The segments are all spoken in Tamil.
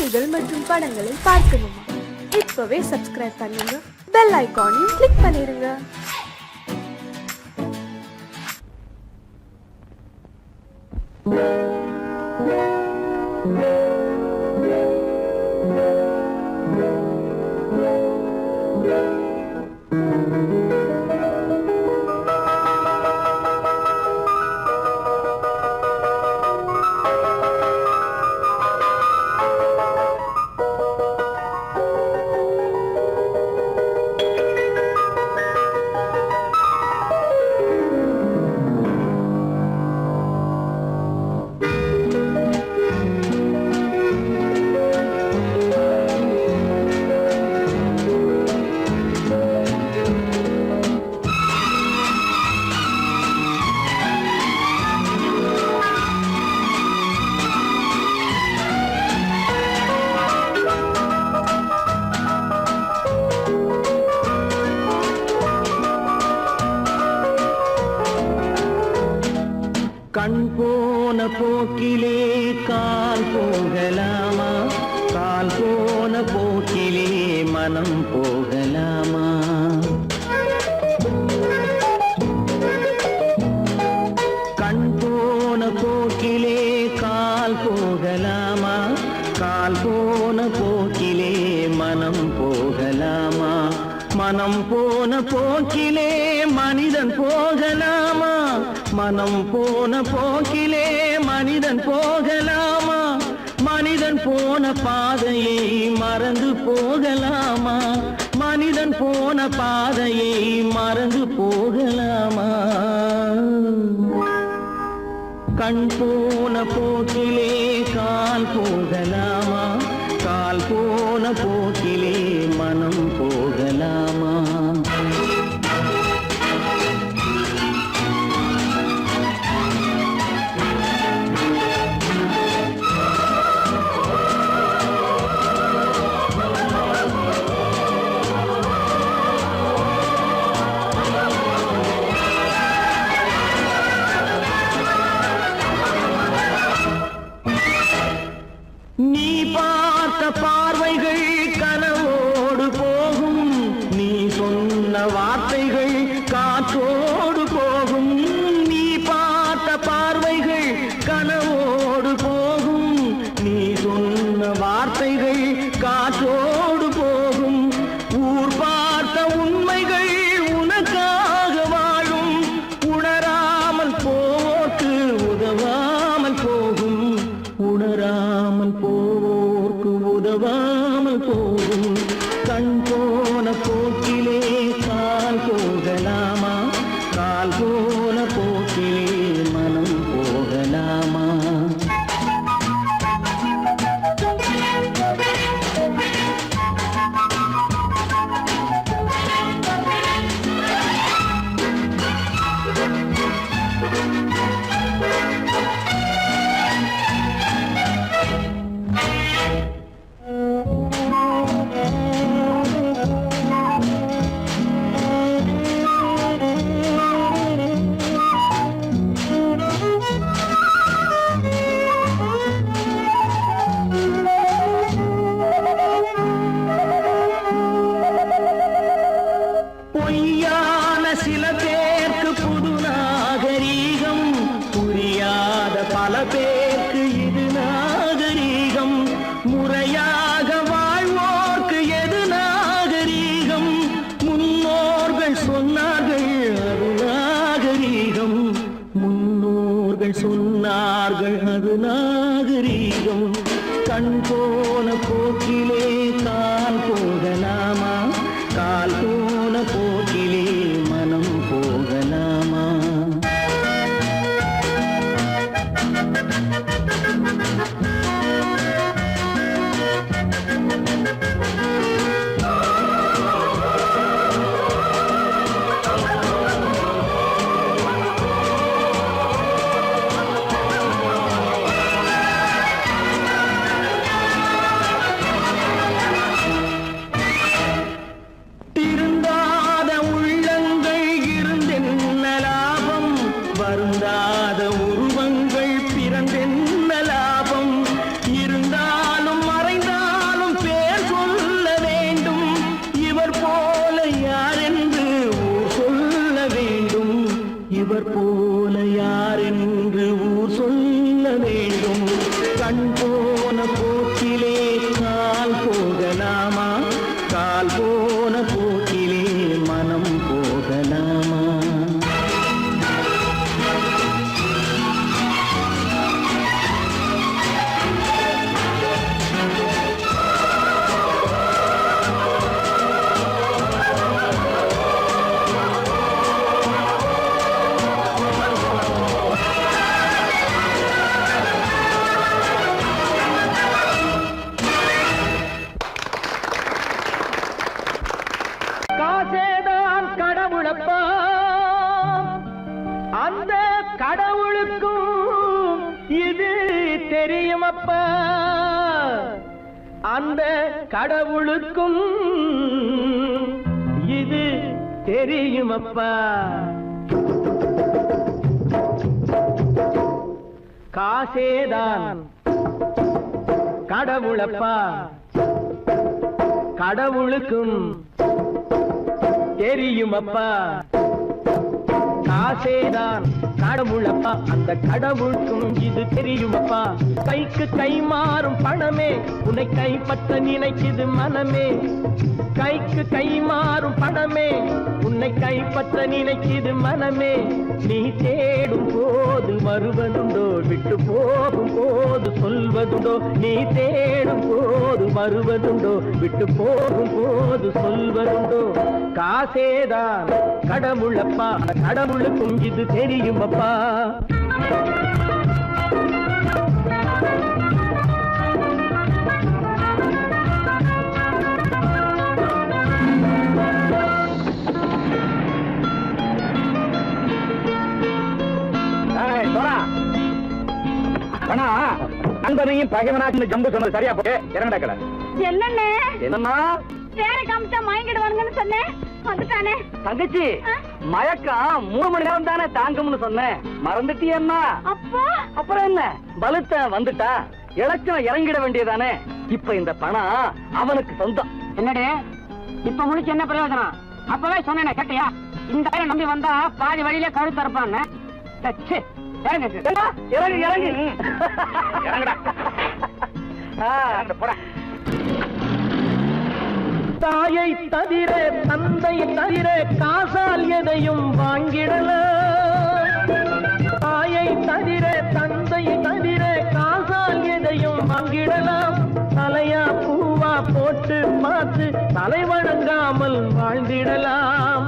கதைகள் மற்றும் படங்களை பார்க்கணுமா? இப்பவே சப்ஸ்கிரைப் பண்ணுங்க, பெல் ஐகானையும் கிளிக் பண்ணிருங்க. கண் போன போக்கிலே கால் போகலாமா? கால் போன போக்கிலே மனம் போகலாமா? கண் போன போக்கிலே கால் போகலாமா? கால் போன போக்கிலே மனம் போகலாமா? மனம் போன போக்கிலே மனிதன் போகலாமா? மனம் போன போக்கிலே மனிதன் போகலாமா? மனிதன் போன பாதையை மறந்து போகலாமா? மனிதன் போன பாதையை மறந்து போகலாமா? கண் போன போக்கிலே கால் போகலாமா? கால் போன போக்கிலே மனம் போகலாமா? நீ பார்த்த பார்வைகள் கனவோடு போகும், நீ சொன்ன வார்த்தைகள் காற்றோடு போகும். நீ பார்த்த பார்வைகள் கனவோடு போகும், நீ சொன்ன வார்த்தைகள் காற்றோடு போகும். ஊர் பார்த்த உண்மைகள் உனக்காக வாழும், உணராமல் போக்கு உதவாமல் போகும். உணராமல் போவோர்க்கு உதவாமல் போகும். கண் போன போக்கிலே கால் போகலாமா? கால் போன போக்கிலே மனம் போகலாமா? பொய்யான சில பேருக்கு புது நாகரீகம், புரியாத பல பேருக்கு இது நாகரீகம். முறையாக வாழ்வோர்க்கு எது நாகரீகம்? முன்னோர்கள் சொன்னார்கள் அது நாகரீகம். முன்னோர்கள் சொன்னார்கள் அது நாகரீகம். கண் போன போக்கிலே கால் போகலாமா? கால் போன போக்கிலே மனம் போகலாமா? தெரியுமப்பா அந்த கடவுளுக்கும் இது தெரியுமப்பா காசேதான் கடவுளப்பா கடவுளுக்கும் தெரியுமப்பா காசேதான் கடவுளப்பா அந்த கடவுளுக்கும் இது தெரியுமப்பா கைக்கு கை மாறும் பணமே உன்னை கைப்பற்ற நினைக்குது மனமே கைக்கு கை மாறும் பணமே உன்னை கைப்பற்ற நினைக்குது மனமே நீ தேடும் போது வருவதுண்டோ விட்டு போகும் போது சொல்வதுண்டோ நீ தேடும் போது வருவதுண்டோ விட்டு போகும் போது சொல்வதுண்டோ காசேதான் கடவுளப்பா கடவுளுக்கும் இது தெரியுமப்பா நண்பனையும் பகைவனாச்சு ஜம்பு சொன்னது சரியா போட்டு இறங்கடக்கல என்னண்ணே என்னன்னா வேற காமிச்சா மயங்கிடுவானுங்கன்னு சொன்னேன் வந்துட்டானே தங்கச்சி மயக்கம் 3 மணி நேரம் தானே தாங்கும்னு சொன்னேன் மறந்துட்டியம்மா அப்பா அப்புறம் என்ன பலுத்த வந்துட்டா இலச்சம் இறங்கிட வேண்டியதானே இப்ப இந்த பணம் அவனுக்கு சொந்தம் என்னடே இப்ப முடிச்சு என்ன பிரயோஜனம் அப்பவே சொன்னேன் கேட்டியா இந்த பேரை நம்பி வந்தா பாதி வழியில கழுத்து இருப்பான்னு இறங்கு இறங்கு இறங்குடா போடா தாயை தவிர தந்தை தவிர காசால் எதையும் வாங்கிடலாம் தாயை தவிர தந்தை தவிர காசால் எதையும் வாங்கிடலாம் தலையா பூவா போட்டு பார்த்து தலை வணங்காமல் வாழ்ந்திடலாம்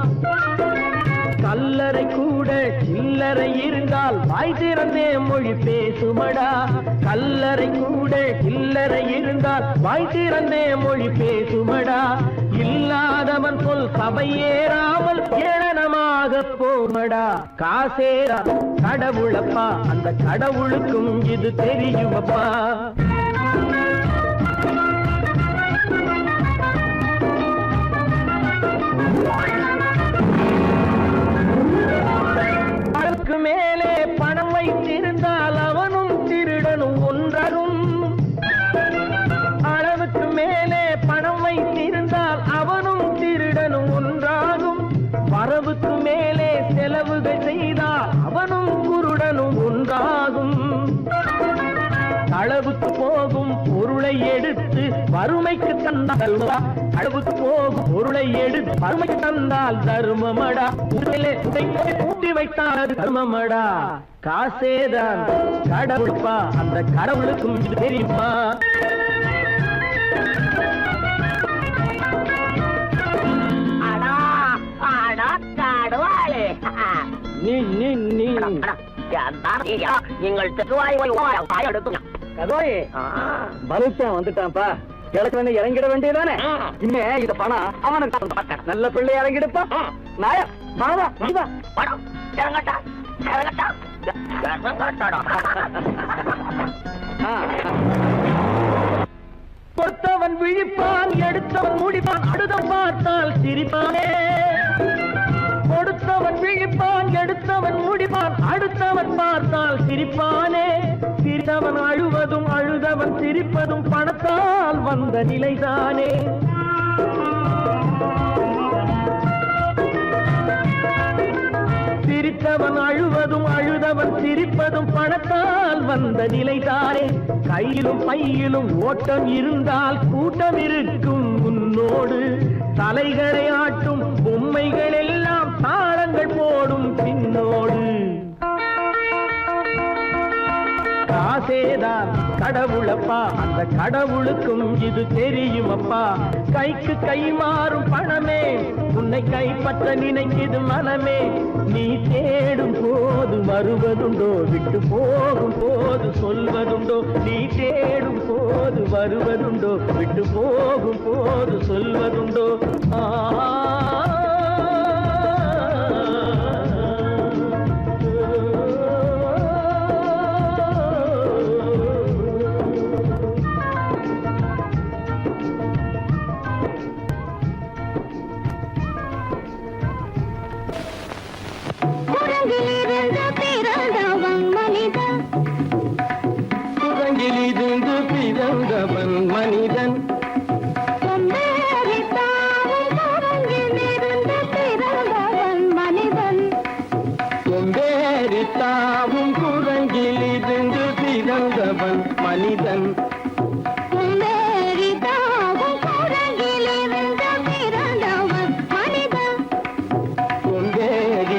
கல்லறை கூட சில்லறை இருந்தால் வாய் திறந்தே மொழி பேசுமடா கல்லறை கூட சில்லறை இருந்தால் வாய் திறந்தே மொழி பேசுமடா இல்லாதவன் சொல் சபையேறாமல் ஏளனமாக போமடா காசேரா கடவுளப்பா அந்த கடவுளுக்கும் இது தெரியுமப்பா அளவுக்கு மேலே பணம் வைத்திருந்தால் அவனும் திருடனும் ஒன்றரும் அளவுக்கு மேலே பணம் வைத்திருந்தால் அவனும் திருடனும் ஒன்றாகும் வரவுக்கு மேலே செலவுகள் செய்தால் அவனும் குருடனும் ஒன்றாகும் அளவுக்கு போகும் பொருளை எடுத்து வறுமைக்கு தந்தால் அளவுக்கு போகும் பொருளை எடுத்து வறுமைக்கு தந்தால் தர்மமடா ஊட்டி வைத்தால் தர்மமடா காசேதான் கடவுள்ப்பா அந்த கடவுளுக்கும் இது தெரியுமா நீங்கள் பலுத்தான் வந்துட்டான்ப்பா கிழக்கு இறங்கிட வேண்டியதானே இனிமே இத பணம் அவனுக்கு நல்ல பிள்ளை இறங்கிடுப்பா நாயா பணம் இறங்கட்டா கொடுத்தவன் விழிப்பான் எடுத்தவன் முடிப்பான் அடுத்தவன் பார்த்தால் சிரிப்பானே கொடுத்தவன் விழிப்பான் எடுத்தவன் முடிப்பான் அடுத்தவன் பார்த்தால் சிரிப்பானே சிரித்தவன் அழுவதும் அழுதவன் சிரிப்பதும் பணத்தால் வந்த நிலைதானே சிரித்தவன் அழுவதும் அழுதவன் சிரிப்பதும் பணத்தால் வந்த நிலைதானே கையிலும் பையிலும் ஓட்டம் இருந்தால் கூட்டம் இருக்கும் உன்னோடு தலைகளை ஆட்டும் பொம்மைகள் எல்லாம் தாளங்கள் போடும் பின்னோடு காசேதான் கடவுளப்பா அந்த கடவுளுக்கும் இது தெரியுமப்பா கைக்கு கை மாறும் பணமே உன்னை கைப்பற்ற நினைக்குது மனமே நீ தேடும் போது வருவதுண்டோ விட்டு போகும் போது சொல்வதுண்டோ நீ தேடும் போது வருவதுண்டோ விட்டு போகும் போது சொல்வதுண்டோ பிறந்தவன் மனிதன் தாவும் குரங்கிலிருந்து பிறந்தவன் மனிதன்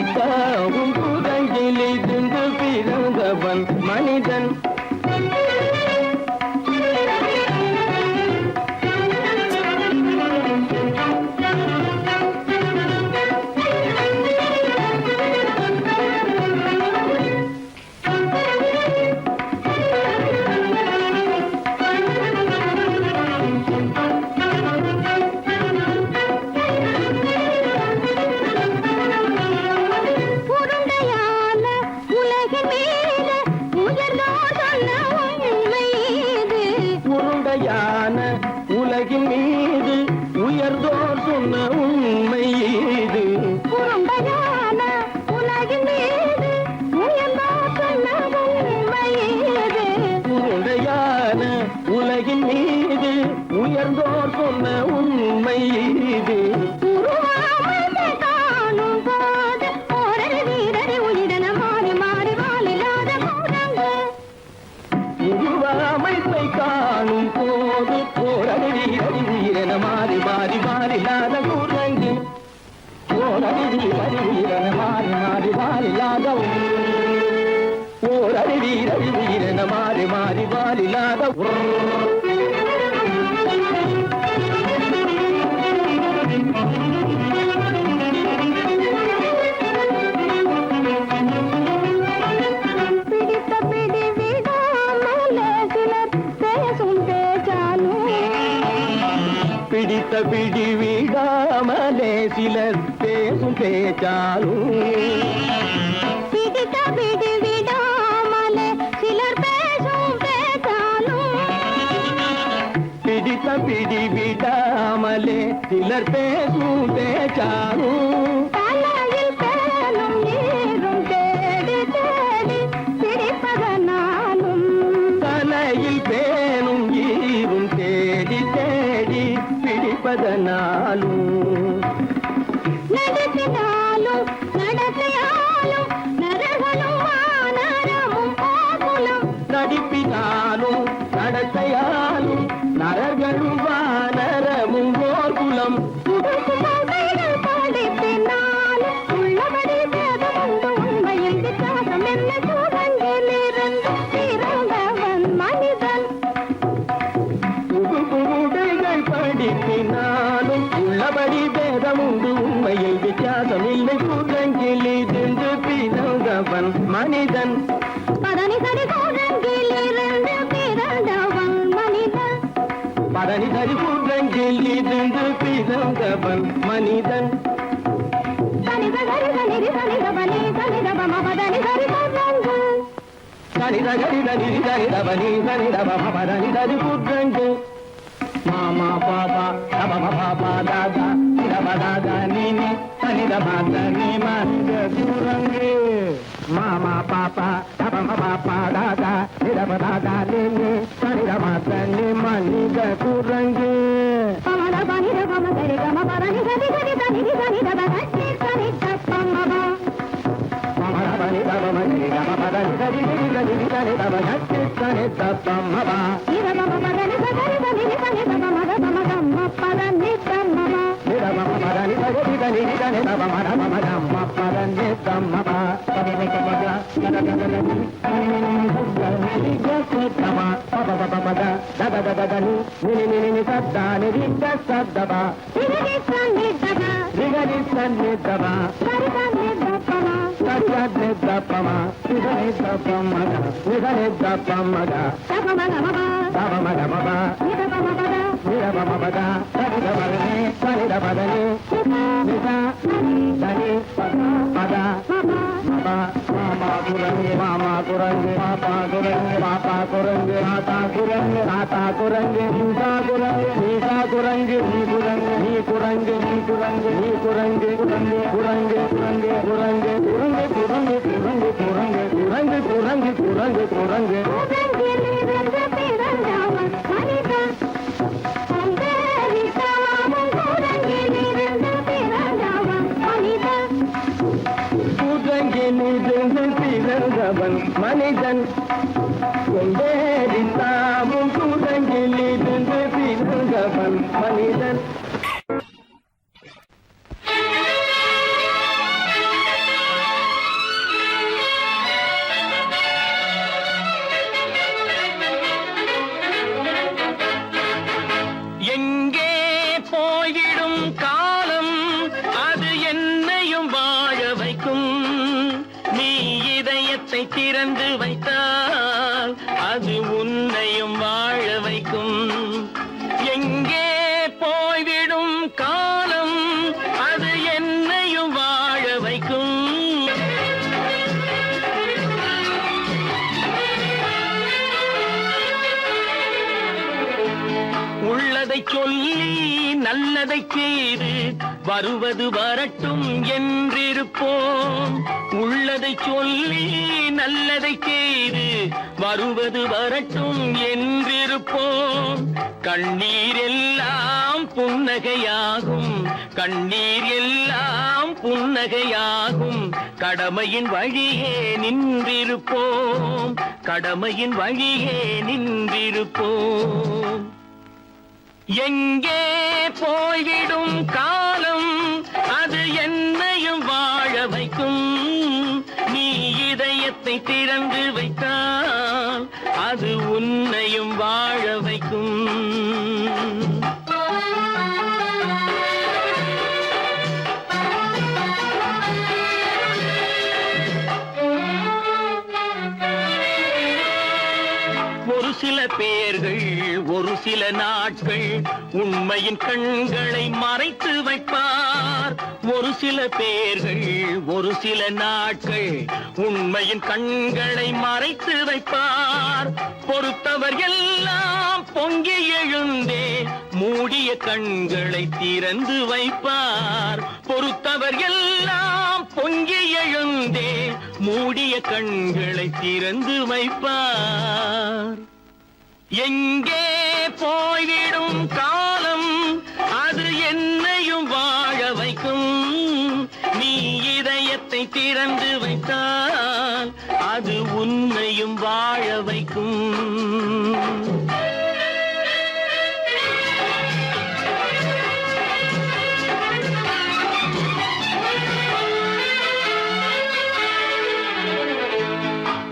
தாவும் குரங்கிலிருந்து பிறந்தவன் மனிதன் உலகின் மீது உயர்ந்தோர் சொன்ன உண்மை இது உலகின் மீது உலகின் மீது உயர்ந்தோர் சொன்ன உண்மை இது அமைப்பை காணும் போது போரடி வீரன மாறி மாறி மாறில்லாத குரங்கு போரடி வீரன மாறி மாறி மாறில்லாத ஓரடி வீரன மாறி மாறி மாறில்லாத பிடித்த பிடி விடாமலே சிலர் பேசும் பேச்சாலும் பிடித்த பிடி விடாமலே சிலர் பேசும் பேச்சாலும் பிடித்த பிடி விடாமலே சிலர் பேசும் பேச்சாலும் தலையில் பேலும் நீரும் தேடி தேடி பிடிப்பதனாலும் தலையில் பேணும் ஈரும் தேடி தேடி பிடிப்பதனாலும் நடத்தினாலும் நடத்தையாலும் நரகனும் வானரமும் போகுலம் நடிப்பினாலும் நடத்தையாலும் நரகனும் வானரமும் போகுலம் படிப்பினாலும் உள்ளபடி பேதமுண்டு உண்மையில் வித்தியாசம் என்ன சூழங்கிலிருந்து பிறந்தவன் மனிதன் படிப்பினாலும் உள்ளபடி பேதமுண்டு உண்மையில் வித்தியாசம் இல்லை குரங்கிலிருந்து பிறந்தவன் மனிதன் பதனி சரி குரங்கிலிருந்து பிறந்தவன் மனிதன் பதனி சரி குரங்கிலிருந்து பிறந்தவன் மனிதன் சனித கரி சனிதி சனிதபனி சனிதபம பதனி சரி குரங்கு சனித கரி சனிதி சனிதபனி சனிதபம பதனி சரி குரங்கு மாமா பாபா தபம பாபா தாதா தப தாதா நீனி சனிதப தனி மனித குரங்கு மாமா பாபா தபம பாபா தாதா தப தாதா நீனி சனிதப தனி மனித குரங்கு பமத பனித பம சரி கம பரணி சரி சரி தனி சனிதப தனி சனி தப்பமபா பமத பனித பம சரி கம பரணி சரி சரி தனி சனிதப தனி சனி தப்பமபா இதபம பரணி சரி தனி சனி தப்பமத பமதம்ம பரணி தம்மபா இதபம பரணி சரி தனி சனி தப்பமத பமதம்ம பரணி தம்மபா பரணி கமத கதகதலனி கதகதலனி பபபபபத தததததனி நினி நினி சத்தானி ரித்த சத்தபா நினி சன்னிதபா நினி சன்னிதபா சரிதன்னிதபமா சரிதன்னிதபமா நிதனிதபமத நிதனிதபமத தபமதமபா தபமதமபா நிதபமபத நிதபமபத சரிதபதனி சரிதபதனி நித தனி பத பபா மாமா குரங்கு மாமா குரங்கு பாப்பா குரங்கு பாப்பா குரங்கு ஆத்தா குரங்கு ஆத்தா குரங்கு நீசா குரங்கு நீசா குரங்கு நீ குரங்கு நீ குரங்கு நீ குரங்கு நீ குரங்கு குரங்கு குரங்கு குரங்கு குரங்கு குரங்கு குரங்கு குரங்கு குரங்கு குரங்கு குரங்கு குரங்கு குரங்கு பிறந்தவன் மனிதன் கொண்டேறி தாமும் குரங்கில் இருந்து பிறந்தவன் மனிதன். எங்கே போய்விடும் காலம் அது என்னையும் வாழ வைக்கும். நீ இதயத்தை திறந்து வைத்தால் அது உன்னையும் வாழ வைக்கும். எங்கே போய்விடும் காலம் அது என்னையும் வாழ வைக்கும். உள்ளதை சொல்லி நல்லதை செய்து வருவது வரட்டும் என்றிருப்போம். உள்ளதை சொல்லி நல்லதை செய்து வருவது வரட்டும் என்றிருப்போம். கண்ணீர் எல்லாம் புன்னகையாகும், கண்ணீர் எல்லாம் புன்னகையாகும். கடமையின் வழியே நின்றிருப்போம், கடமையின் வழியே நின்றிருப்போம். எங்கே போய்விடும் காலம் அது என்னையும் வாழ வைக்கும். நீ இதயத்தை திறந்து வைத்தால் அது உன்னையும் வாழ வைக்கும். ஒரு சில பேர்கள் ஒரு சில நாட்கள் உண்மையின் கண்களை மறைத்து வைப்பார். ஒரு சில பேர்கள் ஒரு சில நாட்கள் உண்மையின் கண்களை மறைத்து வைப்பார். பொறுத்தவர் எல்லாம் பொங்கி எழுந்தே மூடிய கண்களை திறந்து வைப்பார். பொறுத்தவர் எல்லாம் பொங்கி எழுந்தே மூடிய கண்களை திறந்து வைப்பார். எங்கே போய்விடும் காலம் அது என்னையும் வாழ வைக்கும். நீ இதயத்தை திறந்து வைத்தால் அது உன்னையும் வாழ வைக்கும்.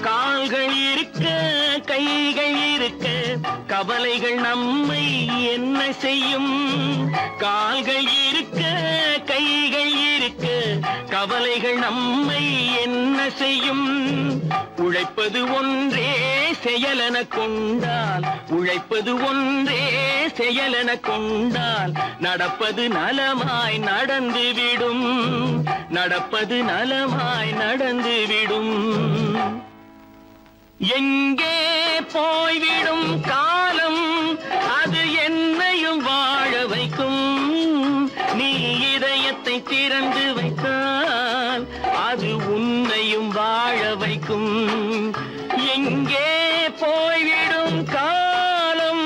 கால்கள் இருக்க கைகள் இருக்க கவலைகள் நம்மை என்ன செய்யும். கால்கள் இருக்க கைகள் இருக்க கவலைகள் நம்மை என்ன செய்யும். உழைப்பது ஒன்றே செயலென கொண்டால், உழைப்பது ஒன்றே செயலென கொண்டால் நடப்பது நலமாய் நடந்துவிடும், நடப்பது நலமாய் நடந்துவிடும். எங்கே போய்விடும் காலம் அது என்னையும் வாழ வைக்கும். நீ இதயத்தை திறந்து வைத்தால் அது உன்னையும் வாழ வைக்கும். எங்கே போய்விடும் காலம்.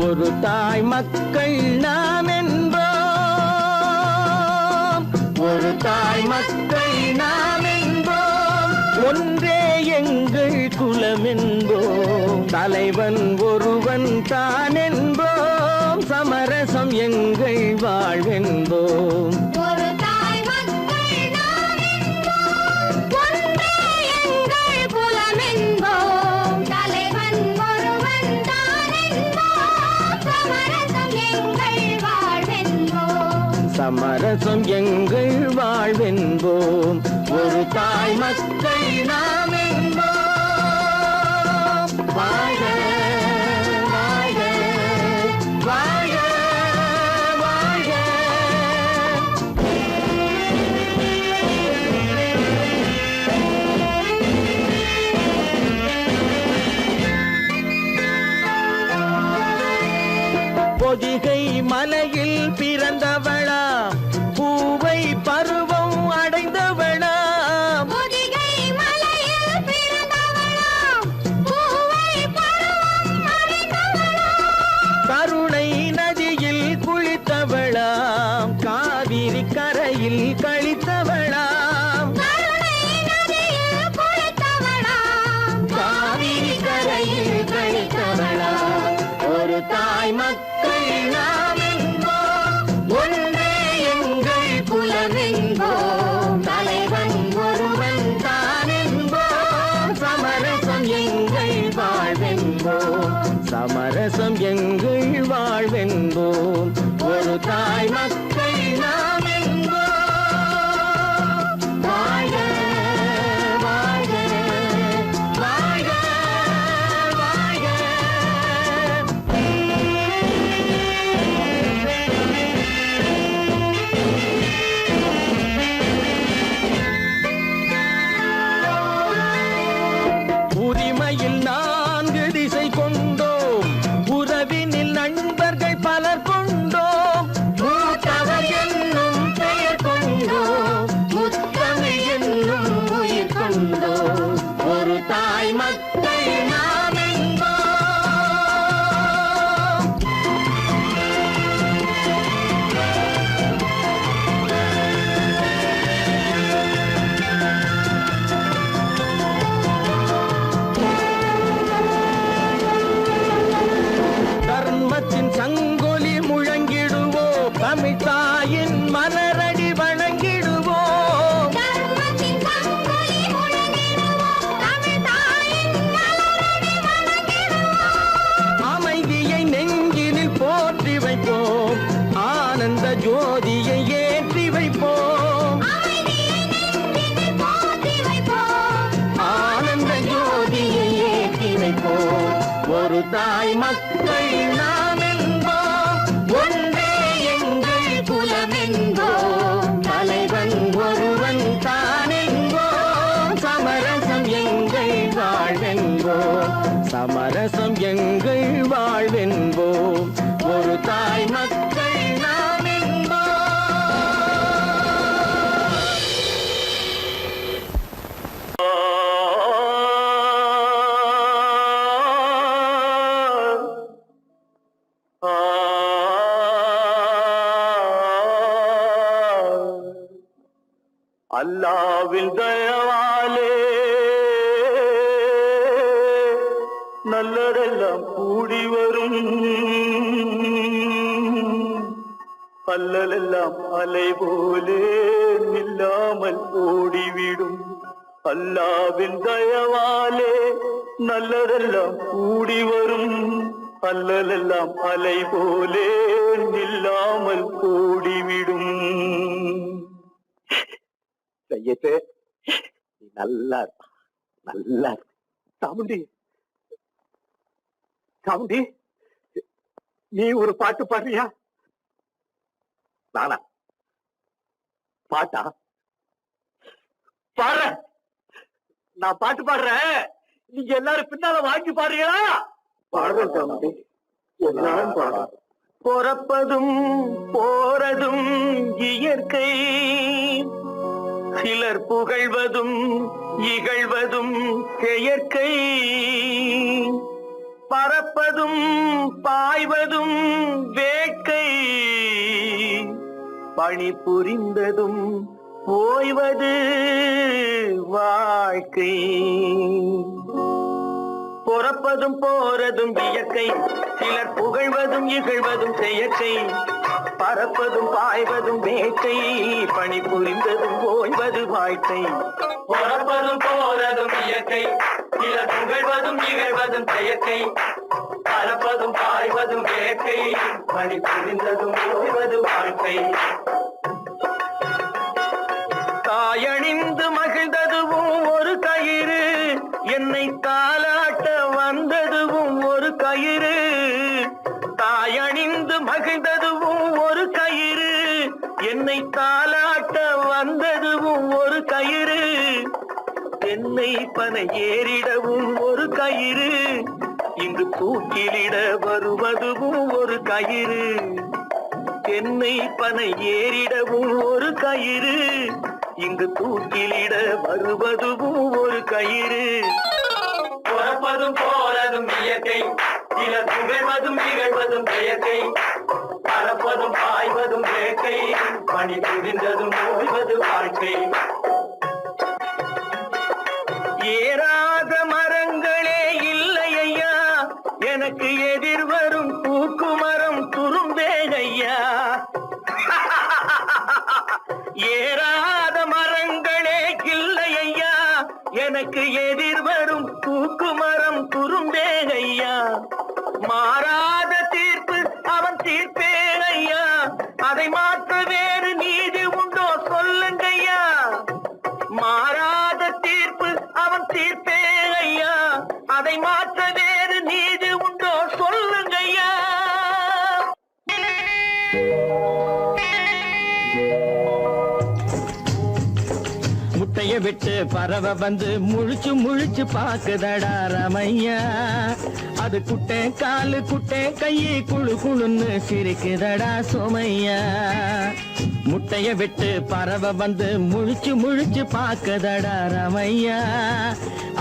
ஒரு தாய் மக்கள் நாம் என்போம், ஒரு தாய் மக்கள் நாம் என்போம். ஒன்றே எங்கள் குலம் என்போம், தலைவன் ஒருவன் தான் என்போம். சமரசம் எங்கள் வாழ்வென்போம். ஒரு தாய் மக்கள் நாம் என்போம், ஒன்றே எங்கள் குலம் என்போம். தலைவன் ஒருவன் தான் என்போம். சமரசம் எங்கள் வாழ்வென்போம். சமரசம் எங்கள் வாழ்வென்போம். ஒரு தாய் மக்கள் நாம் என்போம். வாழ்க வாழ்க வாழ்க வாழ்க. பொதிகை மலையில் பிறந்தவளா, பூவை பருவம் அடைந்தவளா, கருணை நதியில் குளித்தவளாம், காவிரி கரையில் கழித்தவளாம், காவிரி கரையில் கழித்தவளாம். ஒரு தாய் மக்கள் நாம் என்போம், ஒன்றே எங்கள் குலம் என்போம், தலைவன் ஒருவன் தான் என்போம், சமரசம் எங்கள் வாழ்வென்போம், சமரசம் எங்கள் வாழ்வென்போம். ஒரு தாய் மக்கள் நாம் என்போம். வாழ்க வாழ்க வாழ்க வாழ்க. உரிமையில் 4 திசை கொண்டோம், உறவினில் நண்பர்கள் பலர் கொண்டோம், மூத்தவர் என்னும் பெயர் கொண்டோம், முத்தமிழ் என்னும் உயிர் கொண்டோம். ஒரு தாய் மக்கள் நாம் என்போம். தர்மத்தின் சங்கொலி முழங்கிடுவோம், தமிழ் தாயின் மலரடி வணங்கிடுவோம், அமைதியை நெஞ்சினில் போற்றி வைப்போம், ஆனந்த ஜோதியை ஏற்றி வைப்போம், ஆனந்த ஜோதியை ஏற்றி வைப்போம். ஒரு தாய் மக்கள் நாம் என்போம், ஒன்றே எங்கள் குலம் என்போம், தலைவன் ஒருவன் தான் என்போம், சமரசம் எங்கள் வாழ்வென்போம், சமரசம் எங்கள் வாழ்வென்போம். ஒரு தாய் மக்கள் நாம் அல்லாவின் தயவாலே நல்லதெல்லாம் கூடி வரும், அல்லலெல்லாம் அலை போலே நில்லாமல் ஓடிவிடும். அல்லாவின் தயவாலே நல்லதெல்லாம் கூடி வரும், அல்லலெல்லாம் அலை போலே நில்லாமல் ஓடிவிடும். செய்யட்டு நீ நல்லா நல்லா சாமுண்டி, சாமுண்டி நீ ஒரு பாட்டு பாடுறியா? நானா பாட்டா பாடுற? நான் பாட்டு பாடுறேன், நீங்க எல்லாரும் பின்னால வாங்கி பாடுறீங்களா? பாடுறேன் சாமுண்டி, எல்லாரும் பாடுற. பிறப்பதும் போறதும் இயற்கை, சிலர் புகழ்வதும் இகழ்வதும் செயற்கை, பறப்பதும் பாய்வதும் வேட்கை, பணி புரிந்ததும் ஓய்வது வாழ்க்கை. பிறப்பதும் போறதும் இயற்கை, சிலர் புகழ்வதும் இகழ்வதும் செயற்கை, பறப்பதும் பாய்வதும் வேட்கை, பணி புரிந்ததும் ஓய்வது வாழ்க்கை. பிறப்பதும் போறதும் இயற்கை, சிலர் புகழ்வதும் இகழ்வதும் செயற்கை, பறப்பதும் பாய்வதும் வேட்கை, பணி புரிந்ததும் ஓய்வது வாழ்க்கை. தாயணிந்து மகிழ்ந்ததுவும் ஒரு கயிறு, என்னை தாலாட்ட வந்ததுவும் ஒரு கயிறு, தாயணிந்து வந்ததுவும் ஒரு கயிறு, தென்னை பனை ஏறிடவும் ஒரு கயிறு, இங்கு தூக்கிலிட வருவதுவும் ஒரு கயிறு. தென்னை பனை ஏறிடவும் ஒரு கயிறு, இங்கு தூக்கிலிட வருவதுவும் ஒரு கயிறு. பிறப்பதும் போறதும் இயற்கை, சில புகழ்வதும் நிகழ்வதும் இயற்கை, பறப்பதும் பாய்வதும் வேட்கை, பணி புரிந்ததும் ஓய்வது வாழ்க்கை. ஏறாத மரங்களே இல்லை ஐயா, எனக்கு எதிர் வரும் பூக்குமரம் துரும்பேகையா. ஏறாத மரங்களே இல்லை ஐயா, எனக்கு எதிர் வரும் பூக்குமரம் துரும்பேகையா. மாறாத தீர்ப்பு அவன் தீர்ப்பேகையா, அதை மாற்ற வேறு நீதி உண்டோ சொல்லுங்கய்யா. மாறாத தீர்ப்பு அவன் தீர்ப்பேகையா, அதை மாற்ற வேறு நீதி உண்டோ சொல்லுங்கய்யா. முட்டைய விட்டு பறவை வந்து முழிச்சு முழிச்சு பாக்குதடா ரமையா. அது குட்டை காலு குட்டை கையை குழு குழுன்னு சிரிக்குதடா சோமையா. முட்டைய விட்டு பறவை வந்து முழிச்சு முழிச்சு பாக்குதடா ரமையா.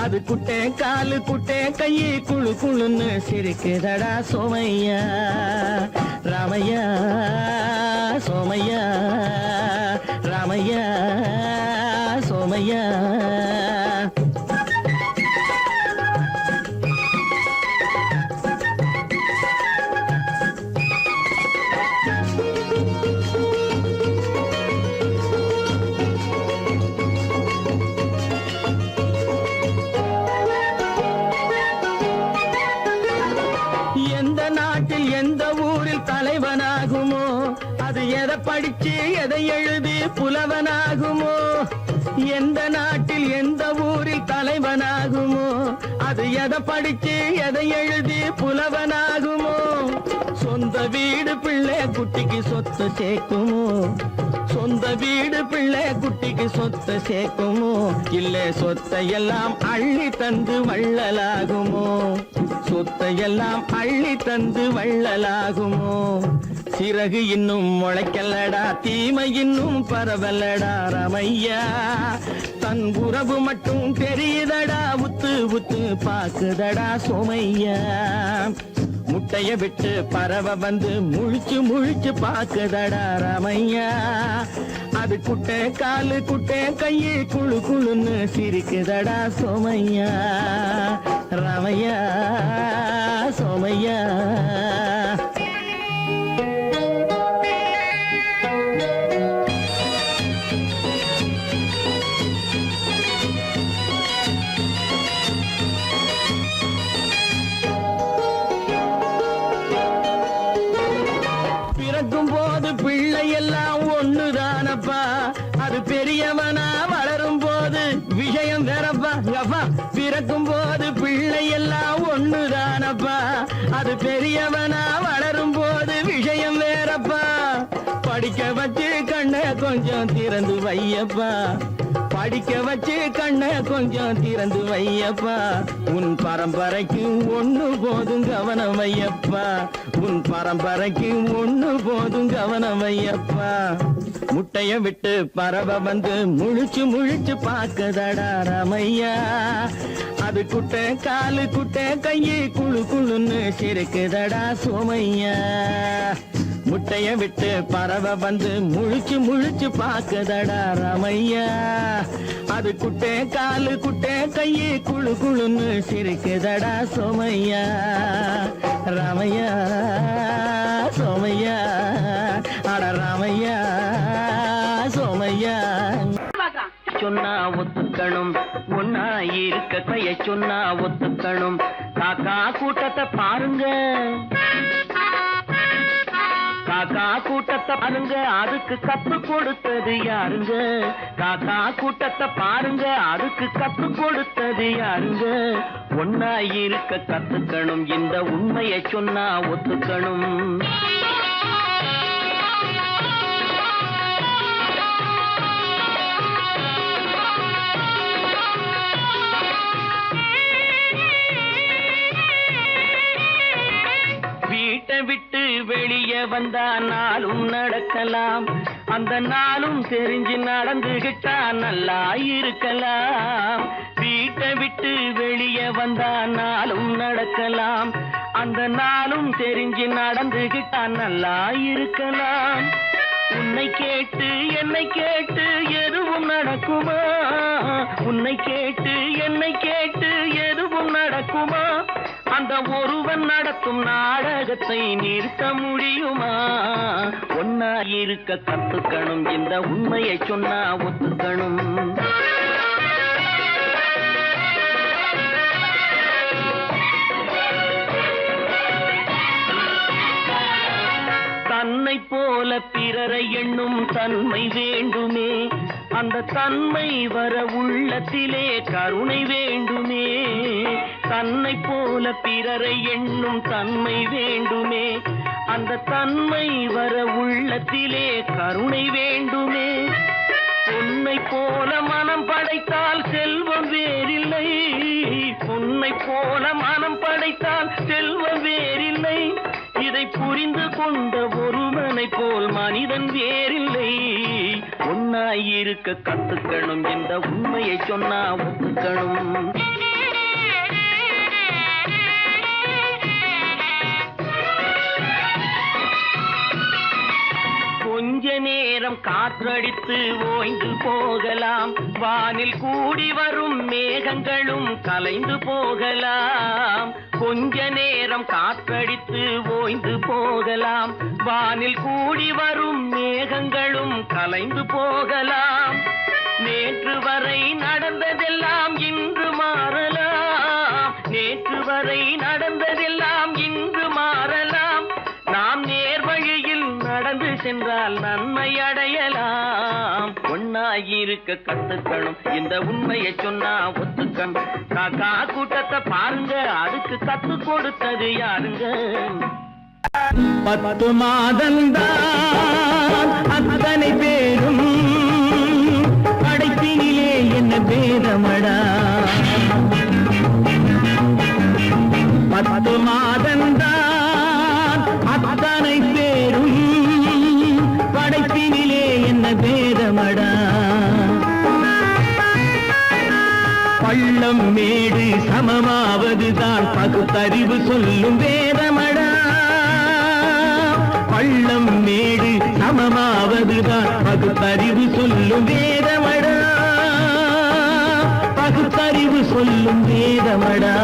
அது குட்டை காலு குட்டை கையை குழு குழுன்னு சிரிக்குதடா சோமையா. ராமையா சோமையா, ராமையா சோமையா. எந்த நாட்டில் எந்த ஊரில் தலைவனாகுமோ, அது எதை படிச்சு எதை எழுதி புலவனாகுமோ. எந்த நாட்டில் எந்த ஊரில் தலைவனாகுமோ, அது எதை படிச்சு எதை எழுதி புலவனாகுமோ. சொந்த வீடு பிள்ளை குட்டிக்கு சொத்து சேர்க்குமோ, சொந்த வீடு பிள்ளை குட்டிக்கு சொத்து சேர்க்குமோ. இல்ல சொத்தையெல்லாம் அள்ளி தந்து வள்ளலாகுமோ, சொத்தையெல்லாம் அள்ளி தந்து வள்ளலாகுமோ. சிறகு இன்னும் முளைக்கல்லடா, தீமை இன்னும் பரவலடா ரமையா. தன் உறவு மட்டும் தெரியுதடா, உத்து உத்து பாக்குதடா சோமையா. முட்டைய விட்டு பறவை வந்து முழிச்சு முழிச்சு பாக்குதடா ரமையா. அது குட்டை காலு குட்டை கையை குழு குழுன்னு சிரிக்குதடா சோமையா. ரமையா சோமையா. பிறக்கும் போது பிள்ளை எல்லாம் ஒண்ணுதானப்பா, அது பெரியவனா வளரும் போது விஷயம் வேறப்பா. அப்பா பிறக்கும் போது பிள்ளை எல்லாம் ஒண்ணுதானப்பா, அது பெரியவனா வளரும் போது விஷயம் வேறப்பா. படிக்க வச்சு கண்ணை கொஞ்சம் திறந்து வையப்பா, படிக்க வச்சு கண்ணை கொஞ்சம் திறந்து வையப்பா. உன் பரம்பரைக்கு ஒண்ணு போதும் கவனம் வையப்பா, உன் பரம்பரைக்கு ஒண்ணு போதும் கவனம் வையப்பா. முட்டைய விட்டு பறவை வந்து முழிச்சு முழிச்சு பாக்குதடா ரமையா. அது குட்டை காலு குட்டை கையை குழு குழுன்னு சிரிக்குதடா சோமையா. முட்டைய விட்டு பறவை வந்து முழிச்சு முழிச்சு பாக்குதடா ரமையா. அது குட்டை காலு குட்டை கையை குழு குழுன்னு சிரிக்குதடா சோமையா. ராமையா சோமையா, அட ராமையா சோமையா. சொன்னா ஒத்துக்கணும், ஒன்னா இருக்க கைய சொன்னா ஒத்துக்கணும். காக்கா கூட்டத்தை பாருங்க, காக்கா கூட்டத்தை பாருங்க, அதுக்கு கத்து கொடுத்தது யாருங்க. காக்கா கூட்டத்தை பாருங்க, அதுக்கு கத்து கொடுத்தது யாருங்க. ஒன்னா இருக்க கத்துக்கணும், இந்த உண்மையை சொன்னா ஒத்துக்கணும். வந்தா நாளும் நடக்கலாம், அந்த நாளும் தெரிஞ்சு நடந்துகிட்டா நல்லா இருக்கலாம். வீட்டை விட்டு வெளியே வந்தா நாளும் நடக்கலாம், அந்த நாளும் தெரிஞ்சு நடந்துகிட்டா நல்லா இருக்கலாம். உன்னை கேட்டு என்னை கேட்டு எதுவும் நடக்குமா, உன்னை கேட்டு என்னை கேட்டு எதுவும் நடக்குமா, அந்த ஒருவன் நடத்தும் நாடகத்தை நிறுத்த முடியுமா? ஒன்னா இருக்க கத்துக்கணும், இந்த உண்மையை சொன்னா ஒத்துக்கணும். தன்னை போல பிறரை எண்ணும் தன்மை வேண்டுமே, அந்த தன்மை வர உள்ளத்திலே கருணை வேண்டுமே. தன்னை போல பிறரை எண்ணும் தன்மை வேண்டுமே, அந்த தன்மை வர உள்ளத்திலே கருணை வேண்டுமே. பொன்னை போல மனம் படைத்தால் செல்வம் வேறில்லை, பொன்னை போல மனம் படைத்தால் செல்வம் வேறில்லை. இதை புரிந்து கொண்ட ஒருவனை போல் மனிதன் வேறில்லை. ஒன்னாயிருக்க கத்துக்கணும், இந்த உண்மையை சொன்னா ஒத்துக்கணும். கொஞ்ச நேரம் காற்றடித்து ஓய்ந்து போகலாம், வானில் கூடி வரும் மேகங்களும் கலைந்து போகலாம். கொஞ்ச நேரம் காற்றடித்து ஓய்ந்து போகலாம், வானில் கூடி வரும் மேகங்களும் கலைந்து போகலாம். நேற்று வரை நடந்ததெல்லாம் இன்று மாறலாம், நேற்று வரை நடந்ததெல்லாம் இன்று மாறலாம். நாம் நேர்வழியில் நடந்து சென்றால் நன்மை அடையலாம். ஒன்னாயிருக்க கத்துக்கணும், இந்த உண்மையை சொன்னா ஒத்துக்கணும். காக்கா கூட்டத்தை பாருங்க, அதுக்கு கத்து கொடுத்தது யாருங்க? 10 மாதந்தான் அத்தனை பேரும் படைப்பினிலே என்ன பேதமடா. 10 மாதந்தான் அத்தனை பேரும் படைப்பினிலே என்ன பேதமடா. பள்ளம் மேடு சமமாவதுதான் பகுத்தறிவு சொல்லும் வேதமடா. பள்ளம் மேடு சமமாவதுதான் பகுத்தறிவு சொல்லும் வேதமடா, பகுத்தறிவு சொல்லும் வேதமடா.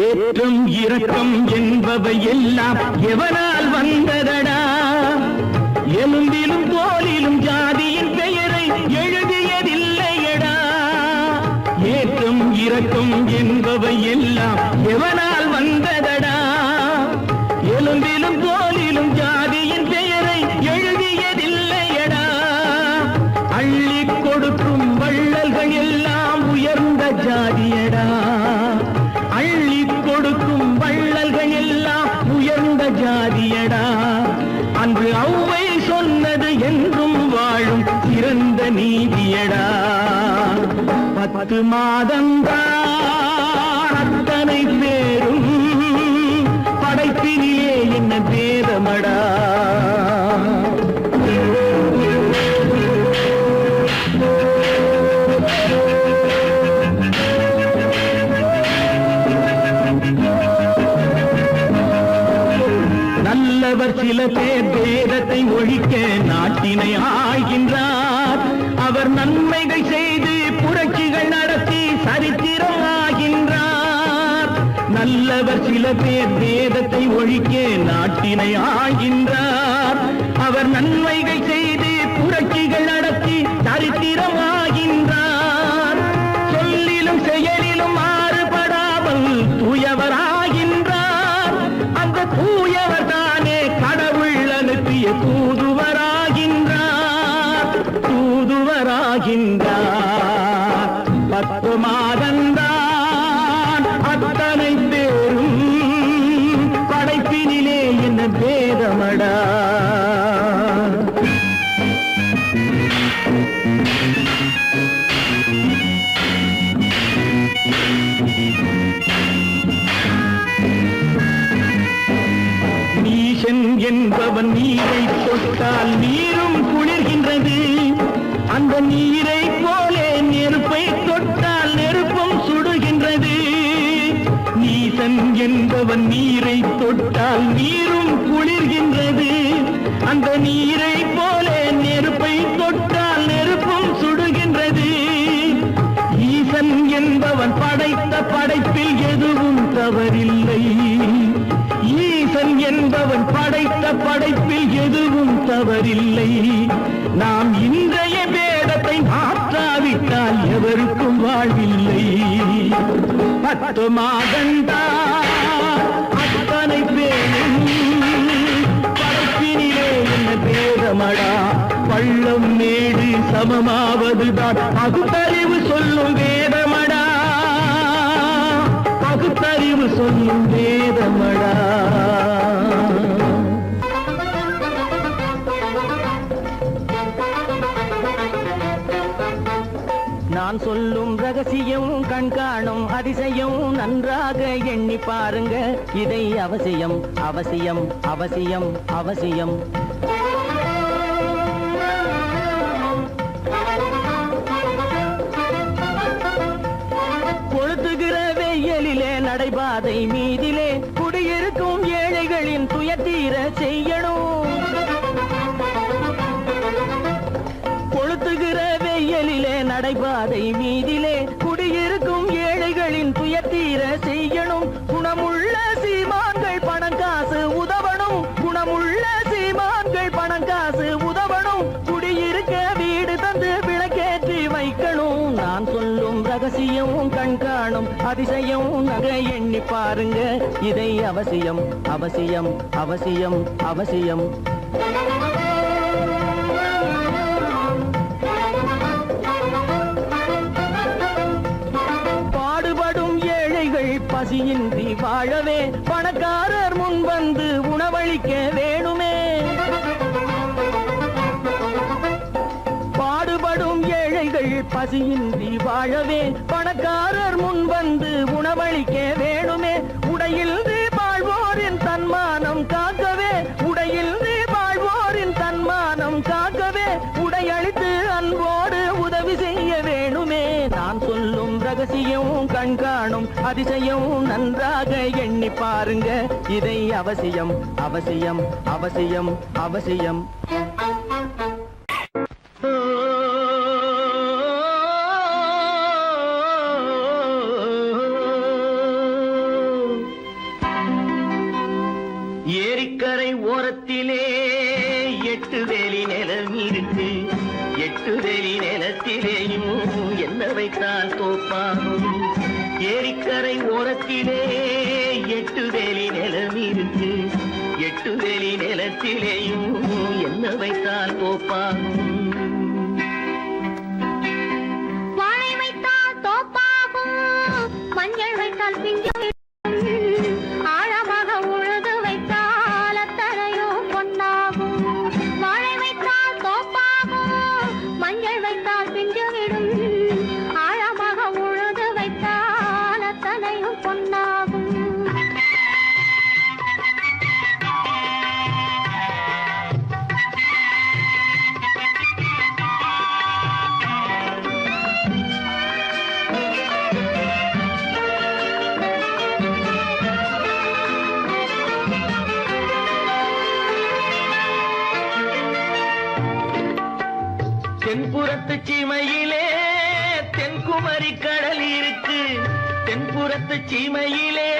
ஏற்றம் இரக்கம் என்பவை எல்லாம் எவனால் வந்ததடா. எலும்பிலும் தோலிலும் ஜாதியின் பெயரை எழுதியதில்லையடா. ஏற்றம் இரக்கம் என்பவை எல்லாம் எவனால் வந்ததடா. எலும்பிலும் தோலிலும் ஜாதியின் பெயரை எழுதியதில்லையடா. அள்ளி கொடுக்கும் வள்ளல்கள் எல்லாம் உயர்ந்த ஜாதியடா. அள்ளி கொடுக்கும் வள்ளல்கள் எல்லாம் உயர்ந்த ஜாதியடா. அன்று ஔவை சொன்னது என்றும் வாழும் சிறந்த நீதியடா. 10 மாதந்தான் அத்தனை பேரும் படைப்பினிலே என்ன பேதமடா. நல்லவர் சில பேர் வேதத்தை ஒழிக்க நாட்டினை ஆள்கின்றார். அவர் நன்மைகள் செய்து புரட்சிகள் நடத்தி சரித்திரம் ஆகின்றார். நல்லவர் சில பேர் வேதத்தை ஒழிக்க நாட்டினை ஆள்கின்றார். அவர் நன்மைகள் செய்து புரட்சிகள் நடத்தி சரித்திரம் ஆகின்றார். சொல்லிலும் செயலிலும் மாறுபடாமல் தூயவராகின்றார். அந்த தூயவர் தானே கடவுள் அனுப்பிய தூதுவராகின்றார், தூதுவராகின்றார். 10 மாதந்தான் அத்தனை பேரும் படைப்பினிலே நீசன் என்பவன் நீரை தொட்டால் நீரும் குளிர்கின்றது. அந்த நீரை போலே நெருப்பை தொட்டால் நெருப்பும் சுடுகின்றது. நீசன் என்பவன் நீரை தொட்டால் நீரும் குளிர்கின்றது. அந்த நீரை போலே நெருப்பை தொட்டால் நெருப்பும் சுடுகின்றது. ஈசன் என்பவன் படைத்த படைப்பில் எதுவும் தவறில்லை. ஈசன் என்பவன் படைத்த படைப்பில் எதுவும் தவறில்லை. நாம் இன்றைய வேதத்தை மாற்றாவிட்டால் எவருக்கும் வாழ்வில்லை. 10 மாதந்தா அத்தனை பேரும் படைப்பினிலே என்ன பேதமடா. பள்ளம் மேடு சமமாவதுதான் பகுத்தறிவு சொல்லும் வேதமடா. பகுத்தறிவு சொல்லும் வேதமடா. நான் சொல்லும் ரகசியம் கண்காணும் அதிசயம் நன்றாக எண்ணி பாருங்க. இதை அவசியம் அவசியம் அவசியம் அவசியம். கொளுத்துகிற வெயிலிலே நடைபாதை மீதிலே குடியிருக்கும் ஏழைகளின் துயத்தீர செய்யணும். கொளுத்துகிற வெயிலிலே நடைபாதை மீதிலே குடியிருக்கும் ஏழைகளின் துயத்தீர செய்யணும். குணமுள்ள சீமான்கள் பணம் காசு உதவணும். குணமுள்ள சீமான்கள் பணம் காசு உதவணும். குடியிருக்க வீடு தந்து விளக்கேற்றி வைக்கணும். நான் சொல்லும் ரகசியம் கண்காணும் அதிசயம் நகை எண்ணி பாருங்க. இதை அவசியம் அவசியம் அவசியம் அவசியம். பாடுபடும் ஏழைகள் பசியின்றி வாழவே பணக்காரர் முன் வந்து உணவளிக்க வேணுமே. பாடுபடும் ஏழைகள் பசியின்றி வாழவே பணக்காரர் முன் வந்து உணவளிக்க வேணுமே. உடையில் வாழ்வோரின் தன்மானம் காக்கவே உடையில் வாழ்வோரின் தன்மானம் காக்கவே உடையளித்து அன்போடு உதவி செய்ய வேணுமே. நான் சொல்லும் ரகசியம் கண்காணும் அதிசயம் நன்றாக எண்ணி பாருங்க. இதை அவசியம் அவசியம் அவசியம் அவசியம். ஏரிக்கரை ஓரத்திலே 8 வேலி நிலம் இருக்கு. 8 வேலி நிலத்திலேயும் என்ன வைத்தால் தோப்பாகும். ஏரிக்கரை ஓரத்திலே 8 வேலி நிலம் இருக்கு. 8 வேலி நிலத்திலேயும் என்ன வைத்தால் தோப்பாகும். வாழை வைத்தால் தோப்பாகும், மஞ்சள் வைத்தால் பிஞ்சு ஆழமாக உழுது வைத்தால் அத்தனையோ பொன்னாகும். வாழை வைத்தால் தோப்பாகும், மஞ்சள் வைத்தால் பிஞ்சு விடும். ஆழமாக உழுது வைத்தால் அத்தனையும் பொன்னாகும். தென்புறத்து சீமையிலே தென்குமரி கடல் இருக்கு. தென்புறத்து சீமையிலே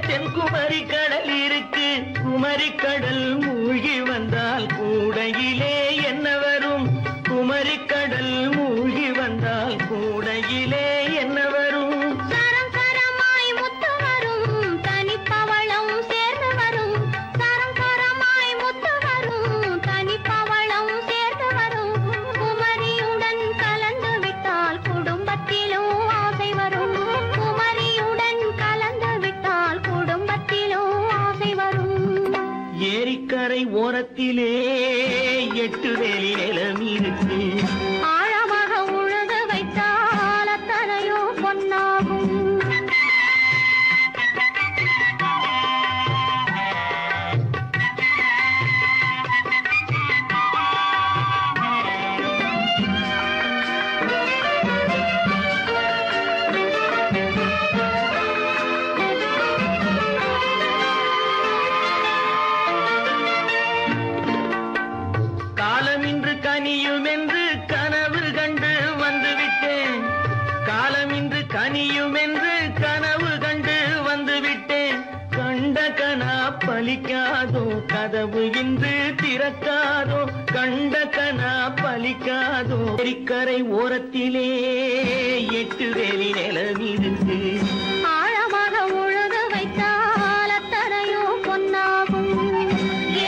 தென்குமரி கடல் இருக்கு. குமரி கடல் மூழ்கி வந்தால் கூடையிலே என்ன வரும். குமரி கடல் மூழ்கி வந்தால் கூடையிலே என்ன வரும். சரம் சரமாய் முத்து வரும், தனிப்பவளம் சேர்ந்து வரும். சரம் சரமாய் முத்து வரும், தனிப்பவளம் சேர்ந்து வரும். குமரியுடன் கலந்து விட்டால் குடும்பத்திலும் ஆசை வரும். குமரியுடன் கலந்து விட்டால் குடும்பத்திலும் ஆசை வரும். ஏரிக்கரை ஓரத்திலே 8 கதவு இன்று திறக்காதோ, கண்ட கனா பலிக்காதோ. ஏரிக்கரை ஓரத்திலே 8 வேலி நிலமிருக்கு. ஆழமாக உழுது வைத்தால் அத்தனையும் பொன்னாகும்.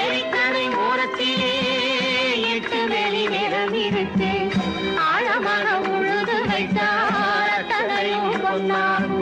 ஏரிக்கரை ஓரத்திலே 8 வேலி நிலமிருக்கு. ஆழமாக உழுது வைத்தால் அத்தனையும் பொன்னாகும்.